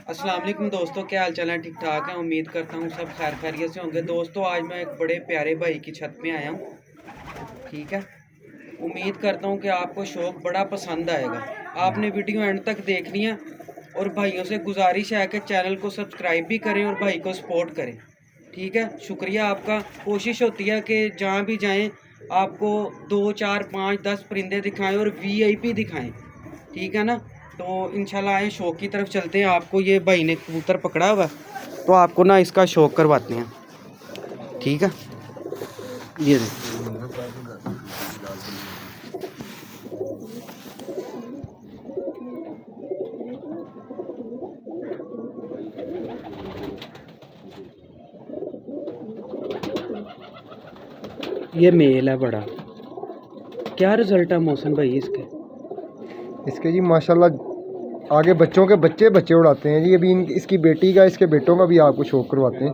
अस्सलाम वालेकुम दोस्तों, क्या हाल चाल है? ठीक ठाक है। उम्मीद करता हूँ सब खैर खैरियत से होंगे। दोस्तों आज मैं एक बड़े प्यारे भाई की छत पे आया हूँ। ठीक है, उम्मीद करता हूँ कि आपको शौक बड़ा पसंद आएगा। आपने वीडियो एंड तक देखनी है और भाइयों से गुजारिश है कि चैनल को सब्सक्राइब भी करें और भाई को सपोर्ट करें। ठीक है, शुक्रिया आपका। कोशिश होती है कि जहाँ भी जाएँ आपको 2 4 5 10 परिंदे दिखाएं और VIP दिखाएं। ठीक है ना, तो इंशाल्लाह आए शौक की तरफ चलते हैं। आपको ये भाई ने कबूतर पकड़ा हुआ है तो आपको ना इसका शौक करवाते हैं। ठीक है, ये ये मेल है बड़ा। क्या रिजल्ट है मौसम भाई इसके जी माशाल्लाह आगे बच्चों के बच्चे बच्चे उड़ाते हैं जी। अभी इसकी बेटी का इसके बेटों का भी आपको शौक करवाते हैं।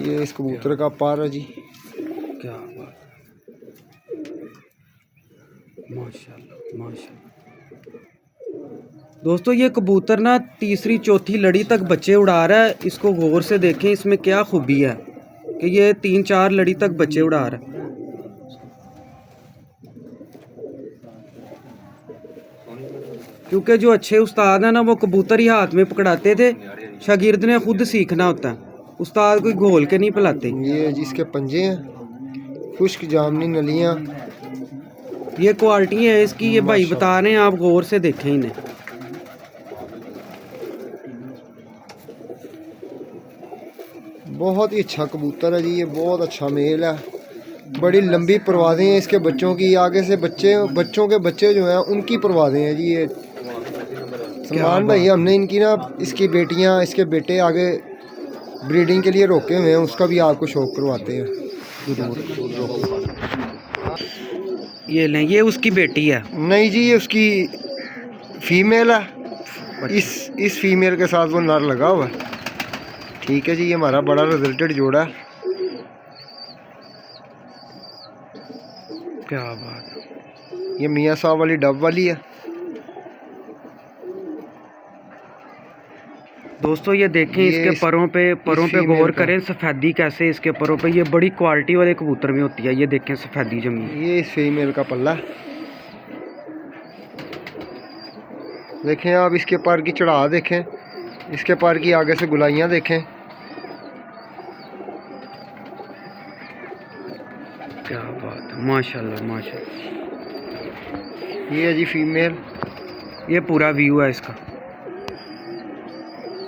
ये इस कबूतर का पार है जी। क्या बात, माशाल्लाह माशाल्लाह। दोस्तों ये कबूतर ना तीसरी चौथी लड़ी तक बच्चे उड़ा रहा है। इसको गौर से देखें, इसमें क्या खूबी है कि ये 3 4 लड़ी तक बच्चे उड़ा रहा है। क्योंकि जो अच्छे उस्ताद हैं ना वो कबूतर ही हाथ में पकड़ाते थे। शागिर्द ने खुद सीखना होता है, उस्ताद कोई घोल के नहीं पिलाते। ये जिसके पंजे हैं, खुश्क जामनी नलियाँ, ये क्वालिटी है इसकी, ये भाई बता रहे हैं, आप गौर से देखें इन्हें। बहुत ही अच्छा कबूतर है जी। ये बहुत अच्छा मेल है। बड़ी लंबी परवाज़ें हैं इसके बच्चों की। आगे से बच्चों के बच्चे जो हैं उनकी परवाज़ें हैं जी। ये सलमान भाई हमने इनकी ना इसकी बेटियां इसके बेटे आगे ब्रीडिंग के लिए रोके हुए हैं, उसका भी आपको शौक करवाते हैं। ये लें, ये उसकी बेटी है। नहीं जी, ये उसकी फीमेल है। इस फीमेल के साथ वो नर लगा हुआ है। ठीक है जी, ये हमारा बड़ा रिजल्टेड जोड़ा है। क्या बात, ये मियाँ साहब वाली डब वाली है। दोस्तों ये देखें इसके परों पे गौर करें, सफ़ेदी कैसे इसके परों पे। ये बड़ी क्वालिटी वाले कबूतर में होती है। ये देखें सफ़ेदी जमी। ये इस फीमेल का पल्ला देखें आप। इसके पर की चढ़ा देखें, इसके पर की आगे से गुलाइयाँ देखें। क्या बात है, माशाल्लाह माशाल्लाह। ये है जी फीमेल। ये पूरा व्यू है इसका।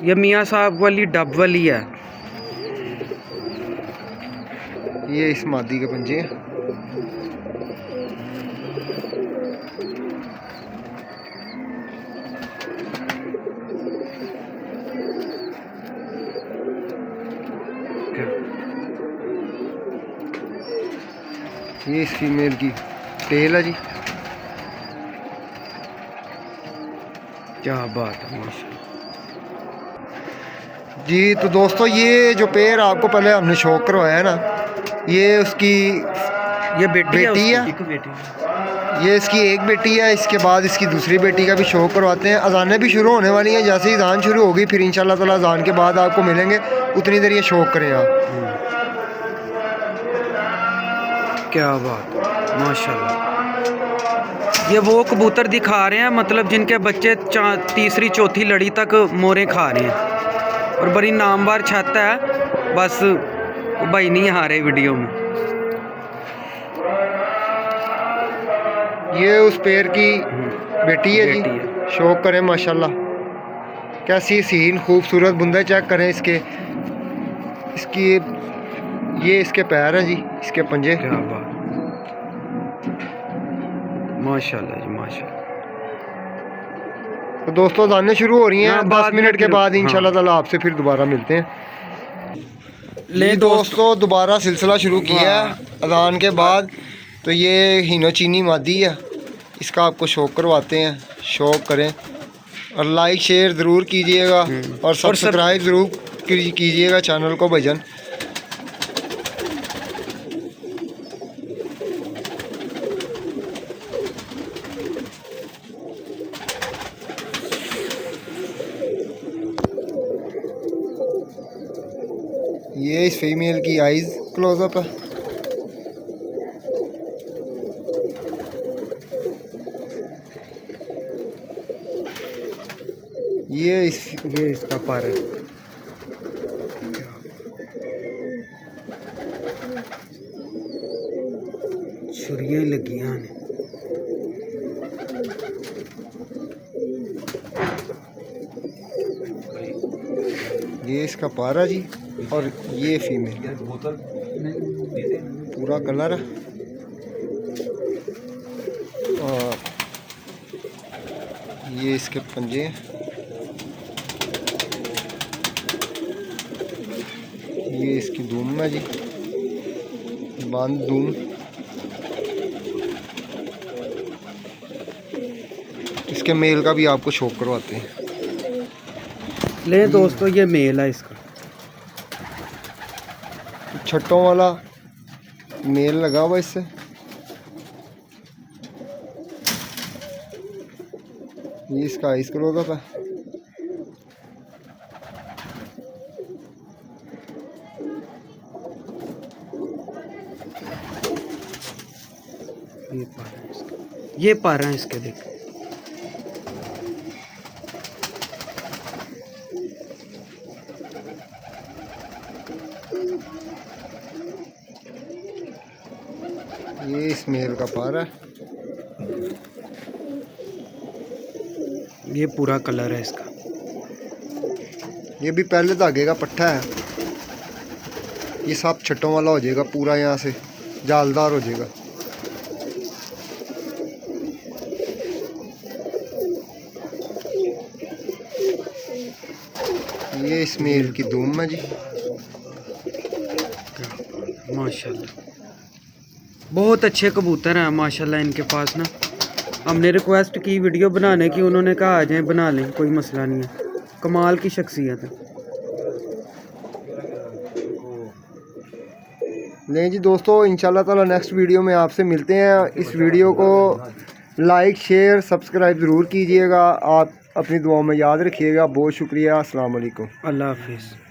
ये मियाँ साहब वाली डब वाली है। ये इस मादी के पंजे हैं। ये इस फीमेल की टेल है जी। क्या बात है, माशाल्लाह जी। तो दोस्तों ये जो पेड़ आपको पहले हमने शौक करवाया है ना, ये उसकी ये बेटी है। एक बेटी। ये इसकी एक बेटी है। इसके बाद इसकी दूसरी बेटी का भी शौक करवाते हैं। अजानें भी शुरू होने वाली हैं। जैसे ही अजान शुरू होगी फिर इंशाल्लाह ताला अजान के बाद आपको मिलेंगे। उतनी देर ये शौक करें आप। क्या बात, माशाल्लाह। ये वो कबूतर दिखा रहे हैं, मतलब जिनके बच्चे तीसरी चौथी लड़ी तक मोरे खा रहे हैं। और बड़ी नामवार छत है, बस भाई नहीं आ रहे वीडियो में। ये उस पेड़ की बेटी है जी। शौक करें माशाल्लाह। कैसी सीन खूबसूरत बुंदे चेक करें इसकी। ये इसके पैर हैं जी, इसके पंजे। क्या बात, माशाल्लाह जी माशाल्लाह। तो दोस्तों अजानें शुरू हो रही हैं। 10 मिनट के बाद इंशाल्लाह ताला आपसे फिर दोबारा मिलते हैं। ले दोस्तों दोबारा सिलसिला शुरू किया है अजान के बाद। तो ये हीनो चीनी मादी है, इसका आपको शौक करवाते हैं। शौक करें और लाइक शेयर ज़रूर कीजिएगा और सब्सक्राइब ज़रूर कीजिएगा चैनल को भाईजान। ये इस फीमेल की आइज़ क्लोजअप है। ये इसका पर है। छुरियां लगी हैं। ये इसका पारा जी, और ये फीमेल पूरा कलर है। और ये इसके पंजे हैं। ये इसकी धूम है जी, बांध धूम। इसके मेल का भी आपको शौक करवाते हैं। ले दोस्तों ये मेल है इसका। छट्टों वाला मेल लगा हुआ इससे। ये इसका आइस क्लोजअप है। ये पर हैं इसके, देख। ये इस मेल का पार है। ये पूरा कलर है इसका। ये भी पहले धागे का पट्टा है। ये सब छट्टों वाला हो जाएगा, पूरा यहाँ से जालदार हो जाएगा। ये इस मेल की धूम है जी। माशाल्लाह बहुत अच्छे कबूतर हैं माशाल्लाह इनके पास ना। हमने रिक्वेस्ट की वीडियो बनाने की, उन्होंने कहा आ जाए बना लें, कोई मसला नहीं है। कमाल की शख्सियत है। नहीं जी दोस्तों, इंशाल्लाह ताला नेक्स्ट वीडियो में आपसे मिलते हैं। इस वीडियो को लाइक शेयर सब्सक्राइब ज़रूर कीजिएगा। आप अपनी दुआओं में याद रखिएगा। बहुत शुक्रिया। अस्सलाम वालेकुम। अल्लाह हाफिज़।